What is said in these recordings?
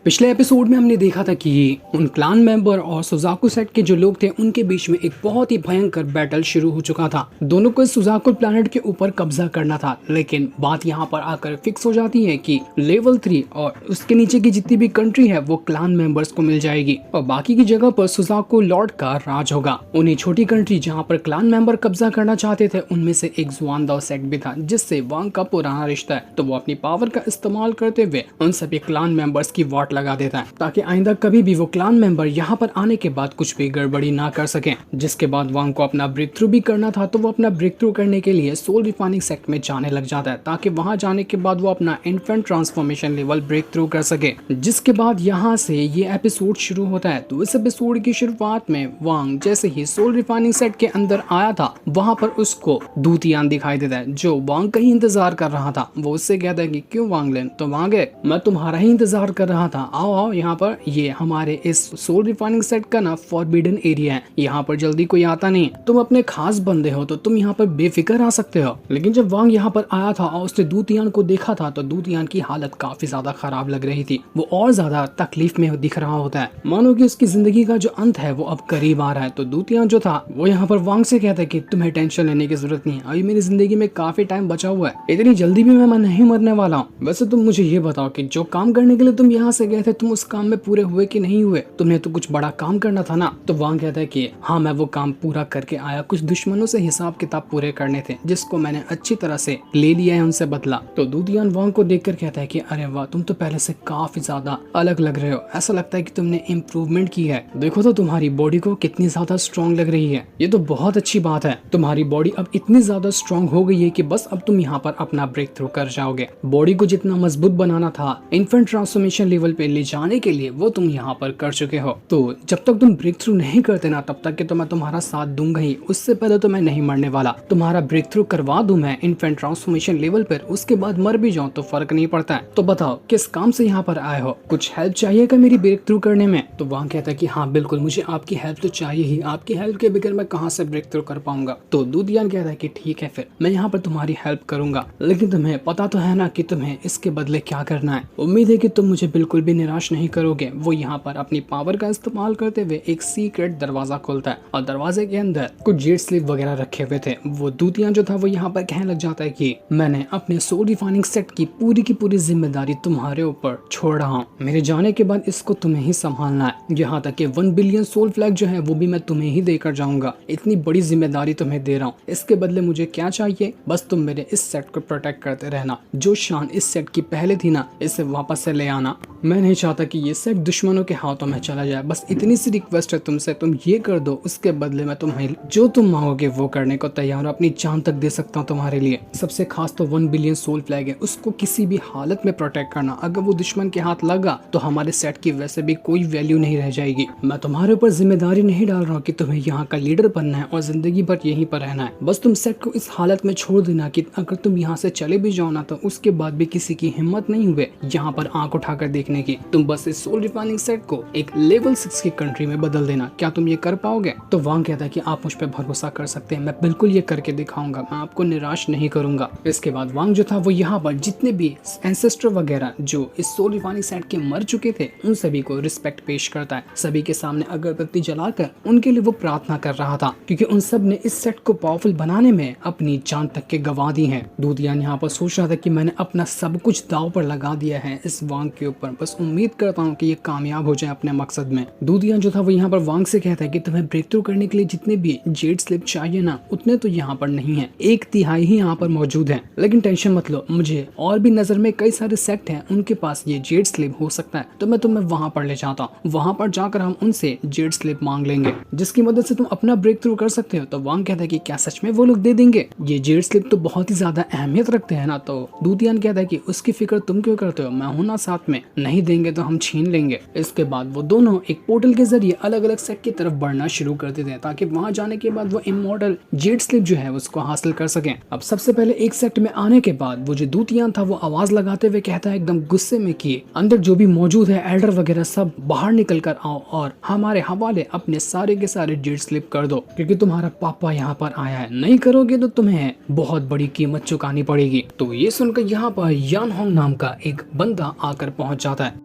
पिछले एपिसोड में हमने देखा था कि उन क्लान मेंबर और सुजाकू सेट के जो लोग थे उनके बीच में एक बहुत ही भयंकर बैटल शुरू हो चुका था। दोनों को सुजाकू प्लैनेट के ऊपर कब्जा करना था, लेकिन बात यहाँ पर आकर फिक्स हो जाती है कि लेवल 3 और उसके नीचे की जितनी भी कंट्री है वो क्लान मेंबर्स को मिल जाएगी और बाकी की जगह पर सुजाकू लॉर्ड का राज होगा। उन्हीं छोटी कंट्री जहाँ पर क्लान मेंबर कब्जा करना चाहते थे उनमें से एक जुआनदाओ सेट भी था, जिससे वांग का पुराना रिश्ता है, तो वो अपनी पावर का इस्तेमाल करते हुए उन सभी क्लान मेंबर्स की वाट लगा देता है ताकि आइंदा कभी भी वो क्लान मेंबर यहाँ पर आने के बाद कुछ भी गड़बड़ी ना कर सके। जिसके बाद वांग को अपना ब्रेक थ्रू भी करना था, तो वो अपना ब्रेक थ्रू करने के लिए सोल रिफाइनिंग सेक्ट में जाने लग जाता है ताकि वहां जाने के बाद वो अपना infant transformation level break through कर सके। जिसके बाद यहाँ से ये एपिसोड शुरू होता है। तो इस एपिसोड की शुरुआत में वांग जैसे ही सोल रिफाइनिंग सेट के अंदर आया था, वहां पर उसको दूतियान दिखाई देता है जो वांग का ही इंतजार कर रहा था। वो उससे कहता है कि क्यों वांगलिन, तो वांग मैं तुम्हारा ही इंतजार कर रहा था, आओ आओ यहाँ पर, ये हमारे इस सोल रिफाइनिंग सेट का ना फॉरबिडन एरिया है, यहाँ पर जल्दी कोई आता नहीं, तुम अपने खास बंदे हो तो तुम यहाँ पर बेफिक्र आ सकते हो। लेकिन जब वांग यहाँ पर आया था और उसने दूतियान को देखा था तो दूतियान की हालत काफी ज्यादा खराब लग रही थी। वो और ज्यादा तकलीफ में दिख रहा होता है, मानो कि उसकी जिंदगी का जो अंत है वो अब करीब आ रहा है। तो दूतियान जो था वो यहाँ पर वांग से कहता है कि तुम्हें टेंशन लेने की जरूरत नहीं है, अभी मेरी जिंदगी में काफी टाइम बचा हुआ है, इतनी जल्दी भी मैं नहीं मरने वाला हूँ। वैसे तुम मुझे ये बताओ कि जो काम करने के लिए तुम यहाँ से गए थे, तुम उस काम में पूरे हुए कि नहीं हुए? तुमने तो कुछ बड़ा काम करना था ना। तो वांग कहता है कि हाँ, मैं वो काम पूरा करके आया, कुछ दुश्मनों से हिसाब किताब पूरे करने थे जिसको मैंने अच्छी तरह से ले लिया है, उनसे बदला। तो दूतियान वांग को देखकर कहता है कि अरे वाह, तुम तो पहले से काफी ज्यादा अलग लग रहे हो, ऐसा लगता है कि तुमने इम्प्रूवमेंट की है, देखो तो तुम्हारी बॉडी को कितनी ज्यादा स्ट्रॉन्ग लग रही है, ये तो बहुत अच्छी बात है। तुम्हारी बॉडी अब इतनी ज्यादा स्ट्रॉन्ग हो गई है कि बस अब तुम यहाँ पर अपना ब्रेक थ्रू कर जाओगे। बॉडी को जितना मजबूत बनाना था इन्फेंट ट्रांसफॉर्मेशन लेवल पे ले जाने के लिए वो तुम यहाँ पर कर चुके हो। तो जब तक तुम ब्रेक थ्रू नहीं करते ना, तब तक कि तो मैं तुम्हारा साथ दूंगा ही, उससे पहले तो मैं नहीं मरने वाला। तुम्हारा ब्रेक थ्रू करवा दूं मैं इन्फेंट ट्रांसफॉर्मेशन लेवल पर, उसके बाद मर भी जाऊं तो फर्क नहीं पड़ता है। तो बताओ किस काम से यहाँ पर आए हो, कुछ हेल्प चाहिए क्या मेरी ब्रेक थ्रू करने में? तो वहाँ कहता है कि हाँ बिल्कुल, मुझे आपकी हेल्प तो चाहिए ही, आपकी हेल्प के बगैर मैं कहाँ से ब्रेक थ्रू कर पाऊंगा। तो दूतियान कहता है कि ठीक है, फिर मैं यहाँ पर तुम्हारी हेल्प करूंगा, लेकिन तुम्हें पता तो है ना कि तुम्हें इसके बदले क्या करना है। उम्मीद है कि तुम मुझे बिल्कुल भी निराश नहीं करोगे। वो यहाँ पर अपनी पावर का इस्तेमाल करते हुए एक सीक्रेट दरवाजा खोलता है और दरवाजे के अंदर कुछ जेट स्लिप वगैरह रखे हुए थे। वो दूतियान जो था वो यहाँ पर कहने लग जाता है कि मैंने अपने सोल रिफाइनिंग सेट की पूरी जिम्मेदारी तुम्हारे ऊपर छोड़ रहा हूँ, मेरे जाने के बाद इसको तुम्हें ही संभालना है, यहाँ तक कि 1 बिलियन सोल फ्लैग जो है वो भी मैं तुम्हें ही देकर जाऊंगा, इतनी बड़ी जिम्मेदारी तुम्हें दे रहा हूँ। इसके बदले मुझे क्या चाहिए, बस तुम मेरे इस सेट को प्रोटेक्ट करते रहना, जो शान इस सेट की पहले थी ना, इसे वापस से ले आना। मैं नहीं चाहता कि ये सेट दुश्मनों के हाथों में चला जाए, बस इतनी सी रिक्वेस्ट है तुमसे, तुम ये कर दो, उसके बदले मैं तुम्हें जो तुम मांगोगे वो करने को तैयार हूँ, अपनी जान तक दे सकता हूँ तुम्हारे लिए। सबसे खास तो 1 बिलियन सोल फ्लैग है, उसको किसी भी हालत में प्रोटेक्ट करना। अगर वो दुश्मन के हाथ लगा तो हमारे सेट की वैसे भी कोई वैल्यू नहीं रह जाएगी। मैं तुम्हारे ऊपर जिम्मेदारी नहीं डाल रहा हूँ कि तुम्हें यहाँ का लीडर बनना है और जिंदगी भर यहीं पर रहना है, बस तुम सेट को इस हालत में छोड़ देना कि अगर तुम यहाँ से चले भी जाओ ना, तो उसके बाद भी किसी की हिम्मत नहीं हुए यहाँ पर आंख उठाकर देखने की। तुम बस इस सोल रिफाइनिंग सेट को एक लेवल 6 की कंट्री में बदल देना। क्या तुम ये कर पाओगे? तो वांग कहता है कि आप मुझ पर भरोसा कर सकते हैं, मैं बिल्कुल ये करके दिखाऊंगा, मैं आपको निराश नहीं करूंगा। इसके बाद वांग जो था वो यहाँ पर जितने भी एंसेस्टर वगैरह जो इस सोल रिफाइनिंग सेट के मर चुके थे उन सभी को रिस्पेक्ट पेश करता है। सभी के सामने अगरबत्ती जलाकर उनके लिए वो प्रार्थना कर रहा था, क्योंकि उन सब ने इस सेट को पावरफुल बनाने में अपनी जान तक के गंवा दी है। दूतियान यहाँ पर सोच रहा था कि मैंने अपना सब कुछ दाव पर लगा दिया है इस वांग के ऊपर, बस उम्मीद करता हूँ कि ये कामयाब हो जाए अपने मकसद में। दूतियान जो था वो यहाँ पर वांग से कहता है कि तुम्हें ब्रेक थ्रू करने के लिए जितने भी जेट स्लिप चाहिए ना, उतने तो यहाँ पर नहीं है, 1/3 ही यहाँ पर मौजूद है। लेकिन टेंशन मत लो, मुझे और भी नजर में कई सारे सेट हैं, उनके पास ये जेट स्लिप हो सकता है, तो मैं तुम्हें वहां पर ले जाता हूँ, वहां पर जाकर हम उनसे जेट स्लिप मांग लेंगे जिसकी मदद से तुम अपना ब्रेक थ्रू कर सकते हो। तो वांग कहता है कि क्या सच में वो लोग दे देंगे? ये जेट स्लिप तो बहुत ही ज्यादा अहमियत रखते हैं ना। तो दूतियान कहता है कि उसकी फिक्र तुम क्यों करते हो, मैं हूं ना साथ में, नहीं देंगे तो हम छीन लेंगे। इसके बाद वो दोनों एक पोर्टल के जरिए अलग अलग सेट की तरफ बढ़ना शुरू कर देते हैं ताकि वहां जाने के बाद वो इमॉर्टल जेट स्लिप जो है उसको हासिल कर सकें। अब सबसे पहले एक सेट में आने के बाद वो जो दूतियान था वो आवाज लगाते हुए कहता है एकदम गुस्से में कि अंदर जो भी मौजूद है एल्डर वगैरह सब बाहर निकल कर आओ और हमारे हवाले अपने सारे के सारे जेट स्लिप कर दो, क्योंकि तुम्हारा पापा यहाँ पर आया है, नहीं करोगे तो तुम्हें बहुत बड़ी कीमत चुकानी पड़ेगी। तो ये सुनकर यहाँ पर यान होंग नाम का एक बंदा आकर पहुंच जाता है।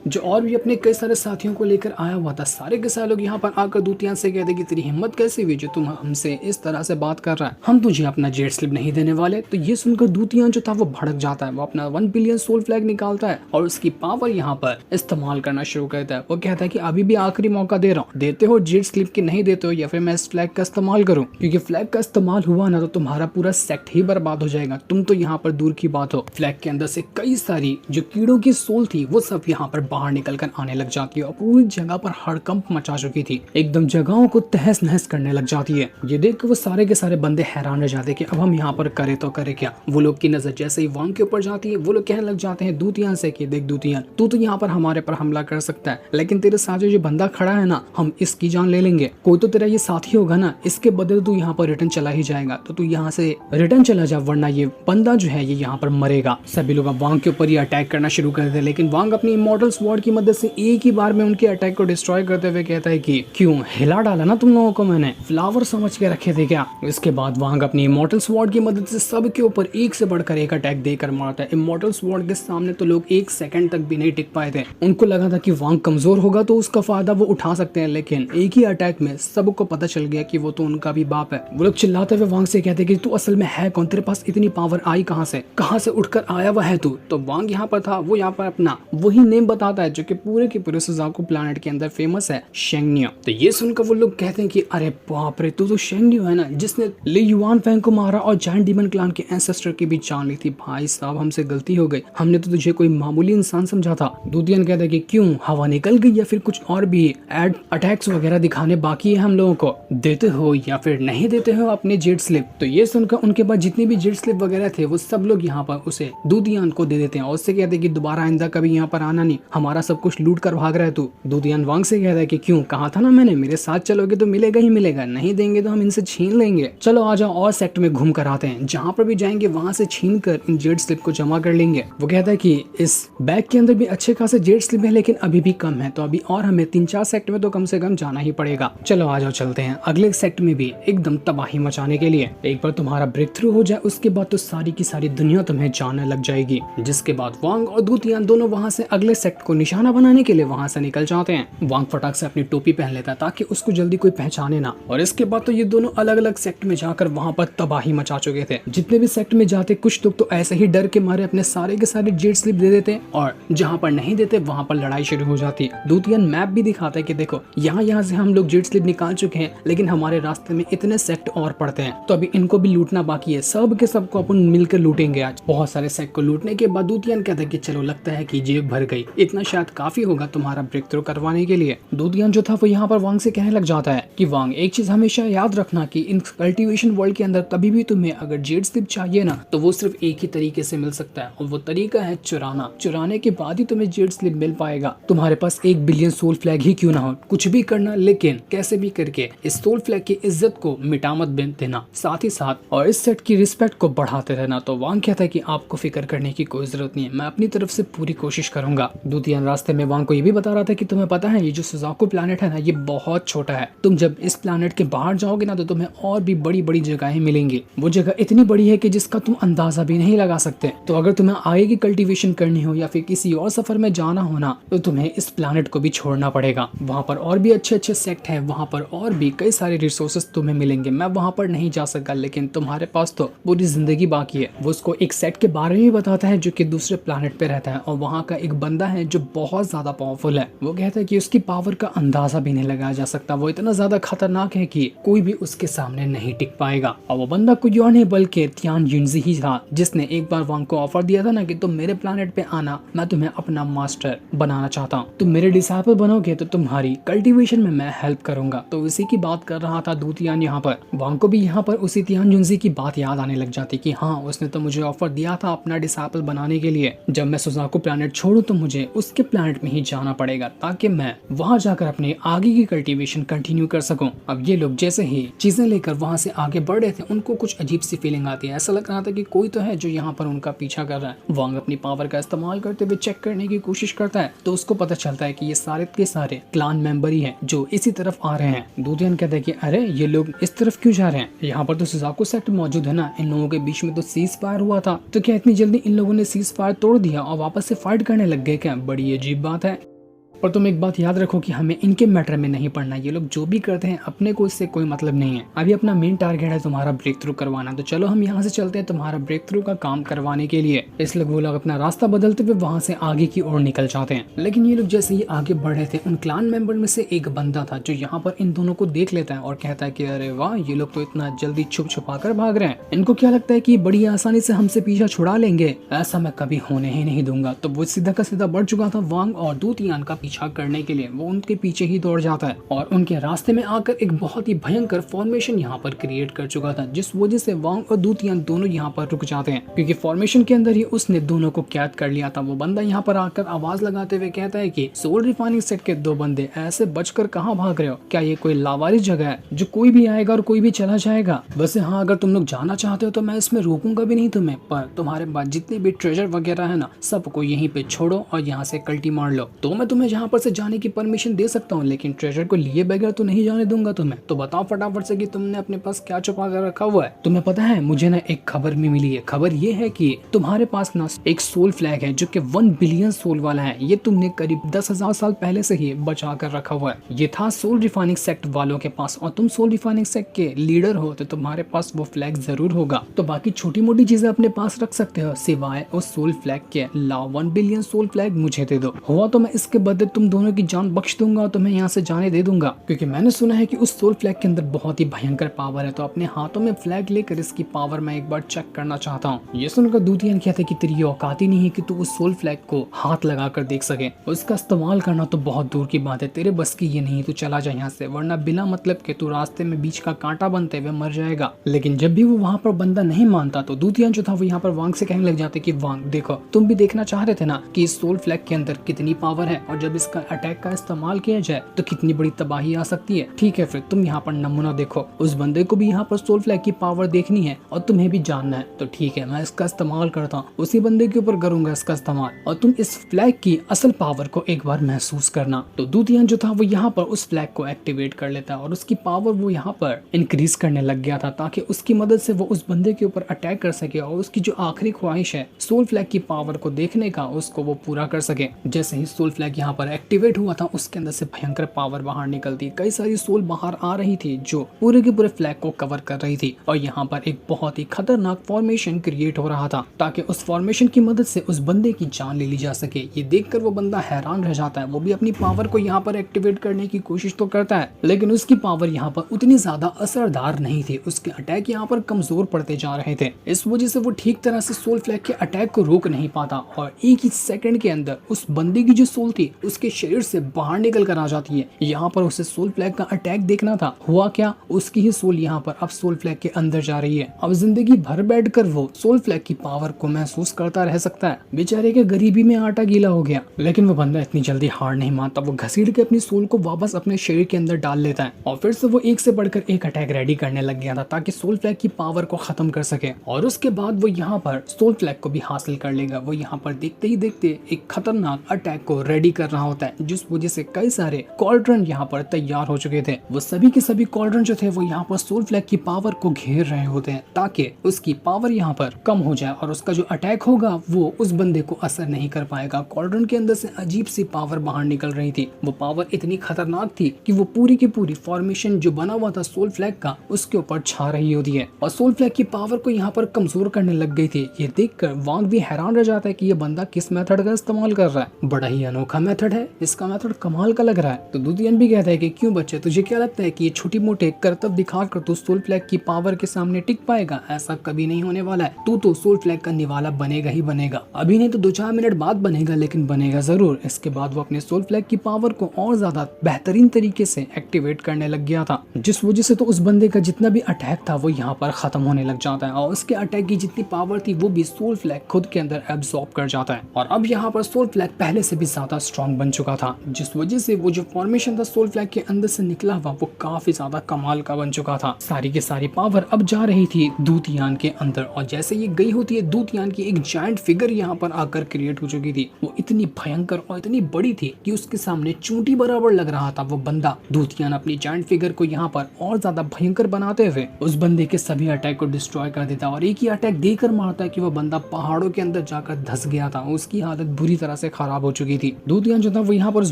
जो और भी अपने कई सारे साथियों को लेकर आया हुआ था। सारे के सारे लोग यहाँ पर आकर दूतियान से कहते कि तेरी हिम्मत कैसे हुई जो तुम हमसे इस तरह से बात कर रहा है, हम तुझे अपना जेट स्लिप नहीं देने वाले। तो ये सुनकर दूतियान जो था वो भड़क जाता है, वो अपना 1 बिलियन सोल फ्लैग निकालता है और उसकी पावर यहाँ पर इस्तेमाल करना शुरू करता है। वो कहता है कि अभी भी आखिरी मौका दे रहा हूँ, देते हो जेट स्लिप की नहीं देते हो या फिर मैं इस फ्लैग का इस्तेमाल करूँ, क्योंकि फ्लैग का इस्तेमाल हुआ ना तो तुम्हारा पूरा सेक्ट ही बर्बाद हो जाएगा। तुम तो यहाँ पर दूर की बात हो, फ्लैग के अंदर से कई सारी जो कीड़ों की सोल थी वो सब यहाँ पर बाहर निकल कर आने लग जाती है और पूरी जगह पर हड़कंप मचा चुकी थी, एकदम जगहों को तहस नहस करने लग जाती है। ये देख कर वो सारे के सारे बंदे हैरान रह जाते कि अब हम यहाँ पर करे तो करे क्या। वो लोग की नजर जैसे ही वांग के ऊपर जाती है वो लोग कहने लग जाते हैं दूतियान से कि देख दूतियान, तू तो यहाँ पर हमारे पर हमला कर सकता है, लेकिन तेरे साथ जो बंदा खड़ा है ना, हम इसकी जान ले लेंगे। कोई तो तेरा ये साथी होगा ना, इसके बदले तू यहाँ पर रिटर्न चला ही जाएगा, तो तू यहाँ से रिटर्न चला जा, वरना ये बंदा जो है ये यहाँ पर मरेगा। सभी लोग वांग के ऊपर ये अटैक करना शुरू कर देते, लेकिन वांग अपनी इमॉर्टल स्वॉर्ड की मदद से एक ही बार में उनके अटैक को डिस्ट्रॉय करते हुए कहता है कि क्यों हिला डाला ना तुम लोगों को, मैंने फ्लावर समझ के रखे थे क्या। इसके बाद वांग अपनी इमॉर्टल स्वॉर्ड की मदद से सबके ऊपर एक से बढ़कर एक अटैक देकर मारता है। इमॉर्टल स्वॉर्ड के सामने तो लोग एक सेकंड तक भी नहीं टिक पाए थे। उनको लगा था कि वांग कमजोर होगा तो उसका फायदा वो उठा सकते हैं, लेकिन एक ही अटैक में सबको पता चल गया कि वो तो उनका भी बाप है। वो लोग चिल्लाते हुए वांग से कहते कि तू असल में है कौन, तेरे पास इतनी पावर आई कहाँ से उठकर आया हुआ है तू। तो वांग यहाँ पर था, वो यहाँ पर अपना वही नेम बताता है जो कि पूरे के पूरे सुजाकू प्लैनेट के अंदर फेमस है, शेंगनियो। तो ये सुनकर वो लोग कहते हैं कि अरे बाप रे, तू तो शेंगनियो है ना जिसने ली युआन फैंग को मारा और जायंट डीमन क्लान के एंसेस्टर की भी जान ली थी। भाई साहब हमसे गलती हो गई, हमने तो तुझे कोई मामूली इंसान समझा था। दूतियान कहता है कि क्यों हवा निकल गई या फिर कुछ और भी एड अटैक्स वगैरह दिखाने बाकी है हम लोगों को, देते हो या फिर नहीं देते हो अपने जेट स्लिप। तो ये सुनकर उनके पास जितनी भी जेट स्लिप वगैरह थे वो सब लोग यहाँ पर उसे दूतियान को दे देते हैं और उससे कहते हैं कि दोबारा आइंदा कभी यहाँ पर आना नहीं, हमारा सब कुछ लूट कर भाग रहा है तू। दूतियान वांग से कहता है कि क्यों, कहा था ना मैंने, मेरे साथ चलोगे तो मिलेगा ही मिलेगा, नहीं देंगे तो हम इनसे छीन लेंगे। चलो आ जाओ और सेक्ट में घूम कर आते हैं, जहाँ पर भी जाएंगे वहां से छीन कर इन जेट स्लिप को जमा कर लेंगे। वो कहता है कि इस बैग के अंदर भी अच्छे खासे जेट स्लिप है लेकिन अभी भी कम है, तो अभी और हमें 3-4 सेक्ट में तो कम से कम जाना ही पड़ेगा। चलो आ जाओ चलते हैं अगले सेक्ट में भी एकदम तबाही मचाने के लिए। एक बार तुम्हारा ब्रेक थ्रू हो जाए उसके बाद तो सारी की सारी दुनिया तुम्हें जानने लग जाएगी। जिसके बाद वांग और दूतियान दोनों वहां से अगले सेक्ट को निशाना बनाने के लिए वहां से निकल जाते हैं। वांग फटाक से अपनी टोपी पहन लेता है ताकि उसको जल्दी कोई पहचाने ना, और इसके बाद तो ये दोनों अलग अलग सेक्ट में जाकर वहां पर तबाही मचा चुके थे। जितने भी सेक्ट में जाते कुछ लोग तो ऐसे ही डर के मारे अपने सारे के सारे जेट स्लिप दे देते और जहां पर नहीं देते वहां पर लड़ाई शुरू हो जाती। दूतियान मैप भी दिखाता है कि देखो यहाँ से हम लोग जेट स्लिप निकाल चुके हैं, लेकिन हमारे रास्ते में इतने सेक्ट और पड़ते हैं, तो अभी इनको भी लूटना बाकी है। सब के सबको अपन मिलकर लूटेंगे आज। बहुत सारे सेक्ट को लूटने के बाद दूतियान कहता है कि चलो लगता है कि जेब भर गई, इतना शायद काफी होगा तुम्हारा ब्रेक थ्रू करवाने के लिए। दूतियान जो था वो यहाँ पर वांग से कहने लग जाता है कि वांग एक चीज हमेशा याद रखना कि इन कल्टीवेशन वर्ल्ड के अंदर कभी भी तुम्हें अगर जेट स्लिप चाहिए ना तो वो सिर्फ एक ही तरीके से मिल सकता है, और वो तरीका है चुराना। चुराने के बाद ही तुम्हें जेट स्लिप मिल पाएगा। तुम्हारे पास 1 बिलियन सोल फ्लैग ही क्यों ना हो, कुछ भी करना, लेकिन कैसे भी करके इस सोल फ्लैग की इज्जत को मिटा मत देना, साथ ही साथ और इस सेट की रिस्पेक्ट को बढ़ाते रहना। तो वांग कहता है कि आपको फिक्र करने की कोई जरूरत नहीं है, मैं अपनी तरफ से पूरी कोशिश करूंगा। दूतियान रास्ते में वांग को ये भी बता रहा था कि तुम्हें पता है ये जो सुजाकू प्लैनेट है ना ये बहुत छोटा है, तुम जब इस प्लैनेट के बाहर जाओगे ना तो तुम्हें और भी बड़ी बड़ी जगहें मिलेंगी। वो जगह इतनी बड़ी है कि जिसका तुम अंदाजा भी नहीं लगा सकते। तो अगर तुम्हें आगे की कल्टीवेशन करनी हो या फिर किसी और सफर में जाना हो ना तो तुम्हें इस प्लैनेट को भी छोड़ना पड़ेगा। वहाँ पर और भी अच्छे अच्छे सेक्ट है, वहाँ पर और भी कई सारे रिसोर्सेस तुम्हें मिलेंगे। मैं वहाँ पर नहीं जा सका, लेकिन तुम्हारे पास तो पूरी जिंदगी बाकी है। वो उसको एक सेट के बारे में बताता है जो कि दूसरे प्लैनेट पे रहता है, और वहाँ का एक बंदा है जो बहुत ज्यादा पावरफुल है। वो कहता है कि उसकी पावर का अंदाजा भी नहीं लगाया जा सकता, वो इतना ज्यादा खतरनाक है कि कोई भी उसके सामने नहीं टिक पाएगा। और वो बंदा कोई और नहीं बल्कि तियान युनजी ही था, जिसने एक बार वांग को ऑफर दिया था ना कि तुम मेरे प्लैनेट पे आना, मैं तुम्हें अपना मास्टर बनाना चाहता हूँ, तुम मेरे डिसाइपल बनोगे तो तुम्हारी कल्टीवेशन में मैं हेल्प करूंगा। तो इसी की बात कर रहा था दूतियान यहाँ पर। वांग को भी यहाँ पर उसी तियान युनजी की बात याद आने लग जाती कि हाँ उसने तो मुझे ऑफर दिया था अपना डिसाइपल बनाने के लिए। जब मैं सुजाकू प्लैनेट छोड़ूं तो मुझे उसके प्लैनेट में ही जाना पड़ेगा ताकि मैं वहां जाकर अपने आगे की कल्टीवेशन कंटिन्यू कर सकूं। अब ये लोग जैसे ही चीजें लेकर वहां से आगे बढ़ रहे थे उनको कुछ अजीब सी फीलिंग आती है। ऐसा लग रहा था कि कोई तो है जो यहाँ पर उनका पीछा कर रहा है। वांग अपनी पावर का इस्तेमाल करते हुए चेक करने की कोशिश करता है तो उसको पता चलता है कि ये सारे के सारे क्लान मेंबर ही हैं जो इसी तरफ आ रहे हैं। दूतियान कहता है कि अरे ये लोग इस तरफ क्यों जा रहे हैं, यहाँ पर तो सुजाकू सेक्ट मौजूद है ना, इन लोगों के बीच में तो सीज फायर हुआ था, तो क्या इतनी जल्दी इन लोगों ने सीज फायर तोड़ दिया और वापस से फाइट करने लग गए क्या, बड़ी अजीब बात है। पर तुम एक बात याद रखो कि हमें इनके मैटर में नहीं पड़ना। ये लोग जो भी करते हैं अपने को इससे कोई मतलब नहीं है। अभी अपना मेन टारगेट है तुम्हारा ब्रेक थ्रू करवाना। तो चलो हम यहाँ से चलते हैं तुम्हारा ब्रेक थ्रू का काम करवाने के लिए। इसलिए वो लोग अपना रास्ता बदलते हुए वहाँ से आगे की ओर निकल जाते हैं। लेकिन ये लोग जैसे ही आगे बढ़ रहे थे, उन क्लान मेंबर में से एक बंदा था जो यहाँ पर इन दोनों को देख लेता है और कहता है कि अरे वाह, ये लोग तो इतना जल्दी छुप छुपा कर भाग रहे हैं। इनको क्या लगता है कि बड़ी आसानी से हमसे पीछा छुड़ा लेंगे? ऐसा मैं कभी होने ही नहीं दूंगा। तो वो सीधा का सीधा बढ़ चुका था वांग और दू तियान का पीछा करने के लिए। वो उनके पीछे ही दौड़ जाता है और उनके रास्ते में आकर एक बहुत ही भयंकर फॉर्मेशन यहाँ पर क्रिएट कर चुका था, जिस वजह से वांग और दू तियान दोनों यहाँ पर रुक जाते हैं, क्योंकि फॉर्मेशन के अंदर ही उसने दोनों को कैद कर लिया था। वो बंदा यहाँ पर आकर आवाज लगाते हुए कहता है कि सोल रिफाइनिंग सेट के दो बंदे ऐसे बचकर कहाँ भाग रहे हो? क्या ये कोई लावारिस जगह है जो कोई भी आएगा और कोई भी चला जाएगा? वैसे हाँ, अगर तुम लोग जाना चाहते हो तो मैं इसमें रोकूंगा भी नहीं तुम्हें, पर तुम्हारे पास जितने भी ट्रेजर वगैरह है ना, सबको यहीं पे छोड़ो और यहाँ से कल्टी मार लो। तो मैं तुम्हें यहाँ पर से जाने की परमिशन दे सकता हूँ, लेकिन ट्रेजर को लिए बगैर तो नहीं जाने दूंगा तुम्हें। तो बताओ फटाफट से कि तुमने अपने पास क्या छुपा कर रखा हुआ है। तुम्हें पता है, मुझे ना एक खबर भी मिली है। खबर ये है कि तुम्हारे पास ना एक सोल फ्लैग है जो कि 1 बिलियन सोल वाला है। ये तुमने करीब 10,000 साल पहले से ही बचा कर रखा हुआ है। ये था सोल रिफाइनिंग सेक्ट वालों के पास, और तुम सोल रिफाइनिंग सेक्ट के लीडर हो तो तुम्हारे पास वो फ्लैग जरूर होगा। तो बाकी छोटी मोटी चीजें अपने पास रख सकते हो, सिवाय उस सोल फ्लैग के। लाओ 1 बिलियन सोल फ्लैग मुझे दे दो। हुआ तो मैं इसके बदले तुम दोनों की जान बख्श दूंगा और तुम्हें यहाँ से जाने दे दूंगा, क्योंकि मैंने सुना है कि उस सोल फ्लैग के अंदर बहुत ही भयंकर पावर है। तो अपने हाथों में फ्लैग लेकर इसकी पावर मैं एक बार चेक करना चाहता हूँ। ये सुनकर दूतियान कहते कि तेरी औकात ही नहीं है कि तू उस सोल फ्लैग को हाथ लगा कर देख सके। उसका इस्तेमाल करना तो बहुत दूर की बात है, तेरे बस की ये नहीं। तू चला जा यहाँ से, वरना बिना मतलब के तू रास्ते में बीच का कांटा बनते हुए मर जाएगा। लेकिन जब भी वो वहाँ पर बंदा नहीं मानता तो दूतियान जो था वो यहाँ पर वांग से कहने लग जाते कि वांग देखो, तुम भी देखना चाह रहे थे ना कि इस सोल फ्लैग के अंदर कितनी पावर है, और जब इसका अटैक का इस्तेमाल किया जाए तो कितनी बड़ी तबाही आ सकती है। ठीक है, फिर तुम यहाँ पर नमूना देखो। उस बंदे को भी यहाँ पर सोल फ्लैग की पावर देखनी है और तुम्हें भी जानना है। तो ठीक है, मैं इसका इस्तेमाल करता हूँ, उसी बंदे के ऊपर करूंगा इसका इस्तेमाल, और तुम इस फ्लैग की असल पावर को एक बार महसूस करना। तो दूतियान जो था वो यहाँ पर उस फ्लैग को एक्टिवेट कर लेता है और उसकी पावर वो यहाँ पर इंक्रीज करने लग गया था, ताकि उसकी मदद से वो उस बंदे के ऊपर अटैक कर सके और उसकी जो आखिरी ख्वाहिश है सोल फ्लैग की पावर को देखने का, उसको वो पूरा कर सके। जैसे ही सोल फ्लैग यहाँ पर एक्टिवेट हुआ था, उसके अंदर से भयंकर पावर बाहर निकलती, कई सारी सोल बाहर आ रही थी जो पूरे के पूरे फ्लैग को कवर कर रही थी, और यहाँ पर एक बहुत ही खतरनाक फॉर्मेशन क्रिएट हो रहा था, ताकि उस फॉर्मेशन की मदद से उस बंदे की जान ले ली जा सके। ये देखकर वो बंदा हैरान रह जाता है। वो भी अपनी पावर को यहाँ पर एक्टिवेट करने की कोशिश तो करता है, लेकिन उसकी पावर यहाँ पर उतनी ज्यादा असरदार नहीं थी। उसके अटैक यहाँ पर कमजोर पड़ते जा रहे थे। इस वजह से वो ठीक तरह से सोल फ्लैग के अटैक को रोक नहीं पाता, और एक ही सेकंड के अंदर उस बंदे की जो सोल थी उसके शरीर से बाहर निकल कर आ जाती है। यहाँ पर उसे सोल फ्लैग का अटैक देखना था। हुआ क्या, उसकी ही सोल यहाँ पर अब सोल फ्लैग के अंदर जा रही है। अब जिंदगी भर बैठकर वो सोल फ्लैग की पावर को महसूस करता रह सकता है। बेचारे के गरीबी में आटा गीला हो गया, लेकिन वो बंदा इतनी जल्दी हार नहीं मानता। वो घसीट के अपनी सोल को वापस अपने शरीर के अंदर डाल लेता है, और फिर से वो एक से बढ़कर एक अटैक रेडी करने लग गया था, ताकि सोल फ्लैग की पावर को खत्म कर सके। और उसके बाद वो यहाँ पर सोल फ्लैग को भी हासिल कर लेगा। वो यहाँ पर देखते ही देखते एक खतरनाक अटैक को रेडी कर रहा होता है, जिस वजह से कई सारे कॉल्ड्रन यहाँ पर तैयार हो चुके थे। वो सभी के सभी कॉल्ड्रन जो थे वो यहाँ पर सोल फ्लैग की पावर को घेर रहे होते हैं, ताकि उसकी पावर यहाँ पर कम हो जाए और उसका जो अटैक होगा वो उस बंदे को असर नहीं कर पाएगा। कॉल्ड्रन के अंदर से अजीब सी पावर बाहर निकल रही थी। वो पावर इतनी खतरनाक थी कि वो पूरी की पूरी फॉर्मेशन जो बना हुआ था सोल फ्लैग का, उसके ऊपर छा रही होती है, और सोल फ्लैग की पावर को यहाँ पर कमजोर करने लग गई थी। ये देखकर वांग भी हैरान रह जाता है कि ये बंदा किस मेथड का इस्तेमाल कर रहा है। बड़ा ही अनोखा मेथड है, इसका मेथड कमाल का लग रहा है। तो दूतियान भी कहता है कि क्यों बच्चे, तुझे क्या लगता है कि ये छोटी मोटे करतब दिखाकर तू सोल फ्लैग की पावर के सामने टिक पाएगा? ऐसा कभी नहीं होने वाला है। तू तो सोल फ्लैग का निवाला बनेगा ही बनेगा। अभी नहीं तो 2-4 मिनट बाद बनेगा, लेकिन बनेगा जरूर। इसके बाद वो अपने सोल फ्लैग की पावर को और ज्यादा बेहतरीन तरीके से एक्टिवेट करने लग गया था, जिस वजह से तो उस बंदे का जितना भी अटैक था वो यहाँ पर खत्म होने लग जाता है, और उसके अटैक की जितनी पावर थी वो भी सोल फ्लैग खुद के अंदर एब्सॉर्ब कर जाता है। और अब यहाँ पर सोल फ्लैग पहले से भी ज्यादा स्ट्रॉन्ग बन चुका था, जिस वजह से वो जो फॉर्मेशन था सोल फ्लैग के अंदर से निकला हुआ वो काफी ज्यादा कमाल का बन चुका था। सारी की सारी पावर अब जा रही थी दूतियान के अंदर, और जैसे ये गई होती है, दूतियान की एक जायंट फिगर यहाँ पर आकर क्रिएट हो चुकी थी। वो इतनी भयंकर और इतनी बड़ी थी कि उसके सामने चूंटी बराबर लग रहा था वो बंदा। दूतियान अपनी जायंट फिगर को यहाँ पर और ज्यादा भयंकर बनाते हुए उस बंदे के सभी अटैक को डिस्ट्रॉय कर देता, और एक ही अटैक देकर मारता है कि वो बंदा पहाड़ों के अंदर जाकर धंस गया था। उसकी हालत बुरी तरह से खराब हो चुकी थी। दूतियान जो जो था वो यहाँ पर उस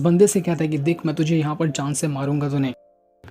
बंदे से कहता है कि देख मैं तुझे यहाँ पर जान से मारूंगा तो नहीं,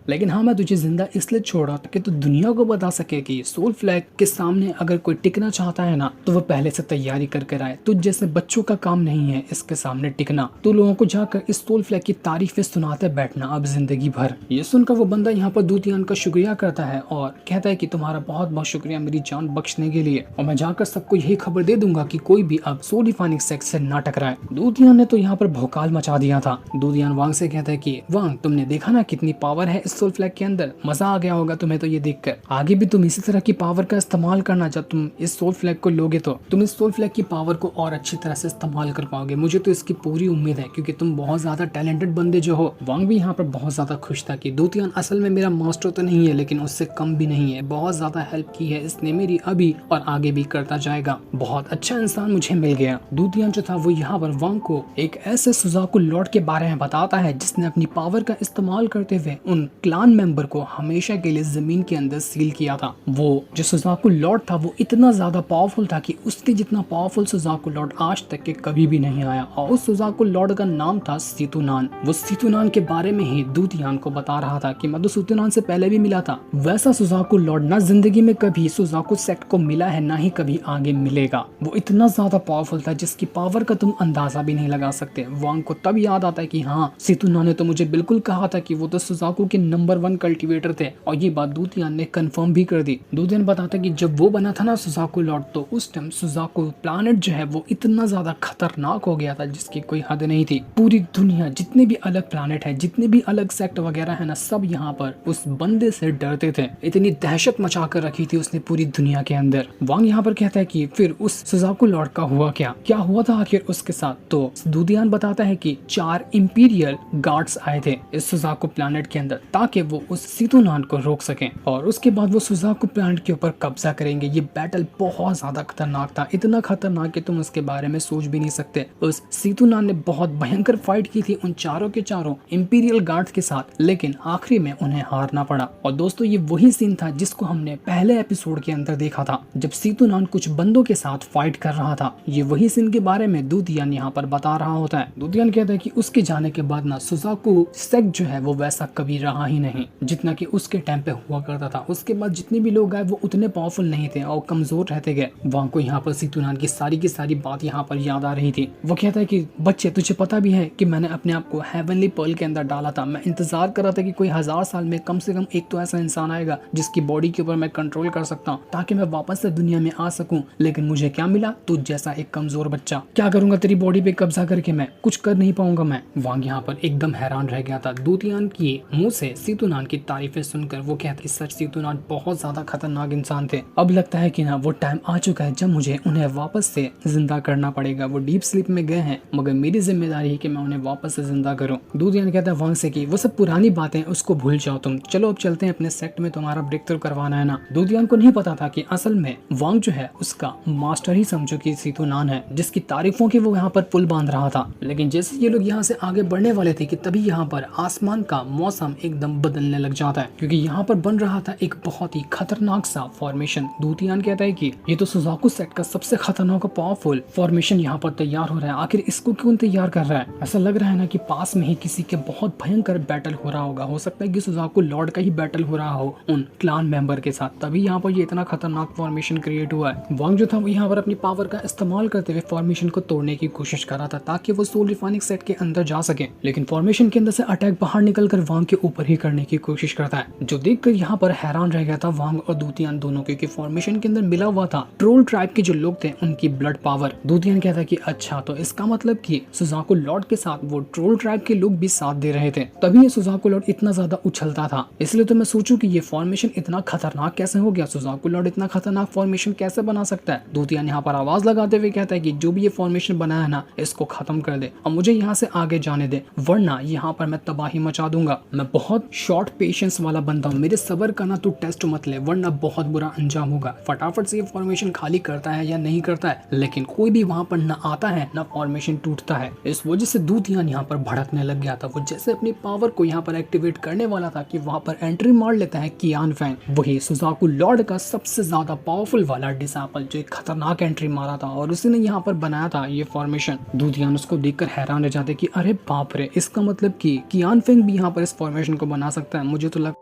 लेकिन हाँ मैं तुझे जिंदा इसलिए छोड़ा कि तू दुनिया को बता सके कि सोल फ्लैग के सामने अगर कोई टिकना चाहता है ना तो वो पहले से तैयारी कर कर आए। तुझ जैसे बच्चों का काम नहीं है इसके सामने टिकना, तो लोगों को जाकर इस सोल फ्लैग की तारीफें सुनाते बैठना अब जिंदगी भर। ये सुनकर वो बंदा यहाँ पर दूतियान का शुक्रिया करता है और कहता है कि तुम्हारा बहुत बहुत शुक्रिया मेरी जान बख्शने के लिए, और मैं जाकर सबको यही खबर दे दूंगा कि कोई भी अब सोल डिफाइनिंग सेक्स से ना टकराए। दूतियान ने तो यहाँ पर भौकाल मचा दिया था। दूतियान वांग से कहता है कि वांग तुमने देखा ना कितनी पावर है इस सोल फ्लैग के अंदर, मजा आ गया होगा तुम्हें तो ये देखकर। आगे भी तुम इसी तरह की पावर का इस्तेमाल करना, जब तुम इस सोल फ्लैग को लोगे तो तुम इस सोल फ्लैग की पावर को और अच्छी तरह से इस्तेमाल कर पाओगे। मुझे तो इसकी पूरी उम्मीद है क्योंकि तुम बहुत ज्यादा टैलेंटेड बंदे जो हो। वांग भी यहाँ पर बहुत ज्यादा खुश था कि दूतियान असल में मेरा मास्टर तो नहीं है लेकिन उससे कम भी नहीं है, बहुत ज्यादा हेल्प की है इसने मेरी अभी और आगे भी करता जाएगा, बहुत अच्छा इंसान मुझे मिल गया। दूतियान जो था वो यहाँ पर वांग को एक ऐसे सुजाकू लॉर्ड के बारे में बताता है जिसने अपनी पावर का इस्तेमाल करते हुए उन क्लान मेंबर को हमेशा के लिए जमीन के अंदर सील किया था। वो जो सुजाकू लॉर्ड था वो इतना ज्यादा पावरफुल था कि उसके जितना पावरफुल सुजाकू लॉर्ड आज तक के कभी भी नहीं आया, और उस सुजाकू लॉर्ड का नाम था सीतुनान। वो सीतुनान के बारे में ही दूतियान को बता रहा था कि मैं तो सीतुनान से पहले भी मिला था, वैसा सुजाकू लॉर्ड ना जिंदगी में कभी सुजाकू सेक्ट को मिला है ना ही कभी आगे मिलेगा। वो इतना ज्यादा पावरफुल था जिसकी पावर का तुम अंदाजा भी नहीं लगा सकते। वांग को तब याद आता है कि हाँ सीतुनान ने तो मुझे बिल्कुल कहा था कि वो तो सुजाकू के नंबर 1 कल्टीवेटर थे, और ये बात दूतियान ने कंफर्म भी कर दी। दूतियान बताता कि जब वो बना था ना सुजाकू लॉर्ड तो उस टाइम सुजाकू प्लैनेट जो है वो इतना ज्यादा खतरनाक हो गया था जिसकी कोई हद नहीं थी। पूरी दुनिया जितने भी अलग प्लैनेट है, जितने भी अलग सेक्ट वगैरह है ना, सब यहाँ पर उस बंदे से डरते थे। इतनी दहशत मचा कर रखी थी उसने पूरी दुनिया के अंदर। वांग यहाँ पर कहता है कि फिर उस सुजाकू लॉर्ड का हुआ क्या हुआ था आखिर उसके साथ। तो दूतियान बताता है कि 4 इंपीरियल गार्ड्स आए थे इस सुजाकू प्लैनेट के अंदर ताकि वो उस सीतुनान को रोक सकें, और उसके बाद वो सुजाकू प्लैनेट के ऊपर कब्जा करेंगे। ये बैटल बहुत ज्यादा खतरनाक था, इतना खतरनाक कि तुम उसके बारे में सोच भी नहीं सकते। उस सीतुनान ने बहुत भयंकर फाइट की थी उन चारों के चारों इंपीरियल गार्ड्स के साथ, लेकिन आखिरी में उन्हें हारना पड़ा। और दोस्तों ये वही सीन था जिसको हमने पहले एपिसोड के अंदर देखा था जब सीतुनान कुछ बंदों के साथ फाइट कर रहा था। ये वही सीन के बारे में दूतियान यहाँ पर बता रहा होता है। दूतियान कहता है कि उसके जाने के बाद ना सुजाकू सेक्ट जो है वो वैसा कभी रहा ही नहीं जितना कि उसके टाइम पे हुआ करता था। उसके बाद जितने भी लोग आए वो उतने पावरफुल नहीं थे और कमजोर रहते गए। वहां को यहाँ पर सीतुनान की सारी बात यहाँ पर याद आ रही थी। वो कहता है कि बच्चे तुझे पता भी है कि मैंने अपने आप को हेवनली पर्ल के अंदर डाला था। मैं इंतजार कर रहा था कि कोई 1000 साल में कम से कम एक तो ऐसा इंसान आएगा जिसकी बॉडी के ऊपर मैं कंट्रोल कर सकता हूँ ताकि मैं वापस से दुनिया में आ सकूं, लेकिन मुझे क्या मिला? तुझ जैसा एक कमजोर बच्चा। क्या करूंगा तेरी बॉडी पे कब्जा करके? मैं कुछ कर नहीं पाऊंगा। मैं वांग यहाँ पर एकदम हैरान रह गया था। दूतियान की मुंह से सीतुनान की तारीफें सुनकर वो कहते सच सीतुनान बहुत ज्यादा खतरनाक इंसान थे। अब लगता है कि ना वो टाइम आ चुका है जब मुझे उन्हें वापस से जिंदा करना पड़ेगा। वो डीप स्लीप में गए हैं मगर मेरी जिम्मेदारी है कि मैं उन्हें वापस से जिंदा करूं। दूतियान कहता है वांग से कि वो सब पुरानी बातें उसको भूल जाओ तुम, चलो अब चलते हैं अपने सेक्ट में, तुम्हारा ब्रेक थ्रू करवाना है ना। दूतियान को नहीं पता था कि असल में वांग जो है उसका मास्टर ही समझो कि सीतुनान है जिसकी तारीफों की वो यहाँ पर पुल बांध रहा था। लेकिन जैसे ये लोग यहाँ से आगे बढ़ने वाले थे कि तभी यहाँ पर आसमान का मौसम एकदम बदलने लग जाता है क्योंकि यहाँ पर बन रहा था एक बहुत ही खतरनाक सा फॉर्मेशन। दूतियान कहता है कि ये तो सुजाकू सेक्ट का सबसे खतरनाक और पावरफुल फॉर्मेशन यहाँ पर तैयार हो रहा है। आखिर इसको क्यों तैयार कर रहा है? ऐसा लग रहा है ना कि पास में ही किसी के बहुत भयंकर बैटल हो रहा होगा। हो सकता है कि सुजाकू लॉर्ड का ही बैटल हो रहा हो उन क्लान मेंबर के साथ, तभी यहाँ पर ये इतना खतरनाक फॉर्मेशन क्रिएट हुआ है। वांग जो था वो यहाँ पर अपनी पावर का इस्तेमाल करते हुए फॉर्मेशन को तोड़ने की कोशिश कर रहा था ताकि वो सोल रिफाइनिंग सेट के अंदर जा सके, लेकिन फॉर्मेशन के अंदर से अटैक बाहर निकलकर वांग के ऊपर ही करने की कोशिश करता है, जो देखकर यहाँ पर हैरान रह गया था वांग और दूतियान दोनों, क्योंकि फॉर्मेशन के अंदर मिला हुआ था ट्रोल ट्राइब के जो लोग थे उनकी ब्लड पावर। दूतियान कहता है कि अच्छा तो इसका मतलब कि सुजाकू लॉर्ड के साथ वो ट्रोल ट्राइब के लोग भी साथ दे रहे थे, तभी ये सुजाकू लॉर्ड इतना ज्यादा उछलता था। इसलिए तो मैं सोचूं कि ये फॉर्मेशन इतना खतरनाक कैसे हो गया, सुजाकू लॉर्ड इतना खतरनाक फॉर्मेशन कैसे बना सकता है। दूतियान यहाँ पर आवाज लगाते हुए कहता है कि जो भी ये फॉर्मेशन बनाया है ना इसको खत्म कर दे और मुझे यहाँ से आगे जाने दे, वरना यहाँ पर मैं तबाही मचा दूंगा। मैं बहुत बहुत शॉर्ट पेशेंस वाला बंदा हूँ, मेरे सबर का ना तू टेस्ट मत ले वरना बहुत बुरा अंजाम होगा। फटाफट से ये फॉर्मेशन खाली करता है या नहीं करता है, लेकिन कोई भी वहाँ पर न आता है न फॉर्मेशन टूटता है। इस वजह से दूतियान यहाँ पर भड़कने लग गया था। वो जैसे अपनी पावर को यहाँ पर एक्टिवेट करने वाला था कि वहाँ पर एंट्री मार लेता है कियान फेंग, वही सुजाकू लॉर्ड का सबसे ज्यादा पावरफुल वाला डिसाइपल जो एक खतरनाक एंट्री मारा था और उसी ने यहाँ पर बनाया था ये फॉर्मेशन। दूतियान उसको देखकर हैरान रह जाते कि अरे बाप रे, इसका मतलब कि कियान फेंग भी यहाँ पर इस फॉर्मेशन को बना सकता है। मुझे तो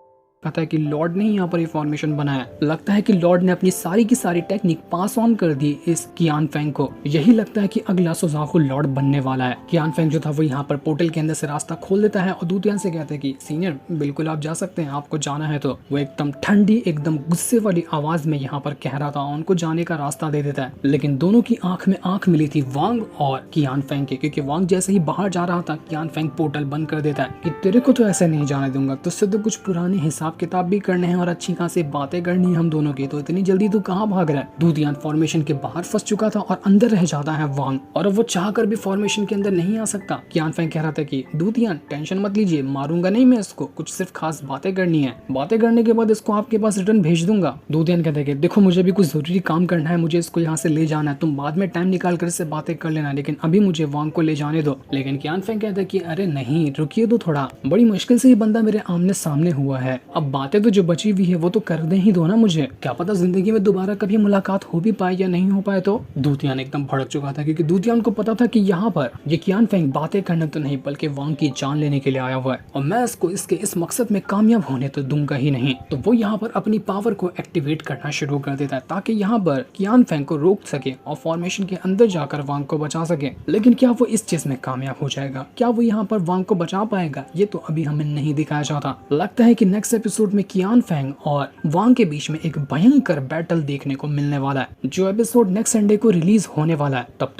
पता है कि लॉर्ड ने यहाँ पर ये फॉर्मेशन बनाया। लगता है कि लॉर्ड ने अपनी सारी की सारी टेक्निक पास ऑन कर दी इस कियान फेंग को। यही लगता है कि अगला सुजाकू लॉर्ड बनने वाला है। कियान फेंग जो था वो यहाँ पर पोर्टल के अंदर से रास्ता खोल देता है और दूतियान से कहता है कि सीनियर बिल्कुल आप जा सकते हैं, आपको जाना है तो। वो एकदम ठंडी एकदम गुस्से वाली आवाज में यहाँ पर कह रहा था, उनको जाने का रास्ता दे देता है। लेकिन दोनों की आंख में आंख मिली थी वांग और कियान फेंग के, क्योंकि वांग जैसे ही बाहर जा रहा था कियान फेंग पोर्टल बंद कर देता है कि तेरे को तो ऐसे नहीं जाने दूंगा, तुझसे तो कुछ पुराने हिसाब किताब भी करने हैं और अच्छी खासी बातें करनी है हम दोनों की, तो इतनी जल्दी तू कहाँ भाग रहा है। दूतियान फॉर्मेशन के बाहर फंस चुका था और अंदर रह जाता है वांग, और अब वो चाहकर भी फॉर्मेशन के अंदर नहीं आ सकता। कियान फेंग कह रहा था कि दूतियान टेंशन मत लीजिए, मारूंगा नहीं मैं इसको, कुछ सिर्फ खास बातें करनी है, बातें करने के बाद इसको आपके पास रिटर्न भेज दूंगा। दूतियान कहते हैं कि देखो मुझे भी कुछ जरूरी काम करना है, मुझे इसको यहाँ से ले जाना है, तुम बाद में टाइम निकाल कर इससे बातें कर लेना, लेकिन अभी मुझे वांग को ले जाने दो। लेकिन कियान फेंग कहता है कि अरे नहीं रुकिए तो थोड़ा, बड़ी मुश्किल से ये बंदा मेरे आमने सामने हुआ है, अब बातें तो जो बची हुई है वो तो कर दे ही दो ना मुझे, क्या पता जिंदगी में दोबारा कभी मुलाकात हो भी पाए या नहीं हो पाए तो। दूतियान एकदम भड़क चुका था क्योंकि दूतियान को पता था कि यहाँ पर ये कियान फेंग बातें करने तो नहीं बल्कि वांग की जान लेने के लिए आया हुआ है और मैं इसको इसके इस मकसद में कामयाब होने तो दूंगा ही नहीं। तो वो यहाँ पर अपनी पावर को एक्टिवेट करना शुरू कर देता है ताकि यहाँ पर कियान फेंग को रोक सके और फॉर्मेशन के अंदर जाकर वांग को बचा सके। लेकिन क्या वो इस चीज में कामयाब हो जाएगा, क्या वो यहाँ पर वांग को बचा पाएगा, ये तो अभी हमें नहीं दिखाया जाता। लगता है कि नेक्स्ट एपिसोड में कियान फेंग और वांग के बीच में एक भयंकर बैटल देखने को मिलने वाला है, जो एपिसोड नेक्स्ट संडे को रिलीज होने वाला है। तब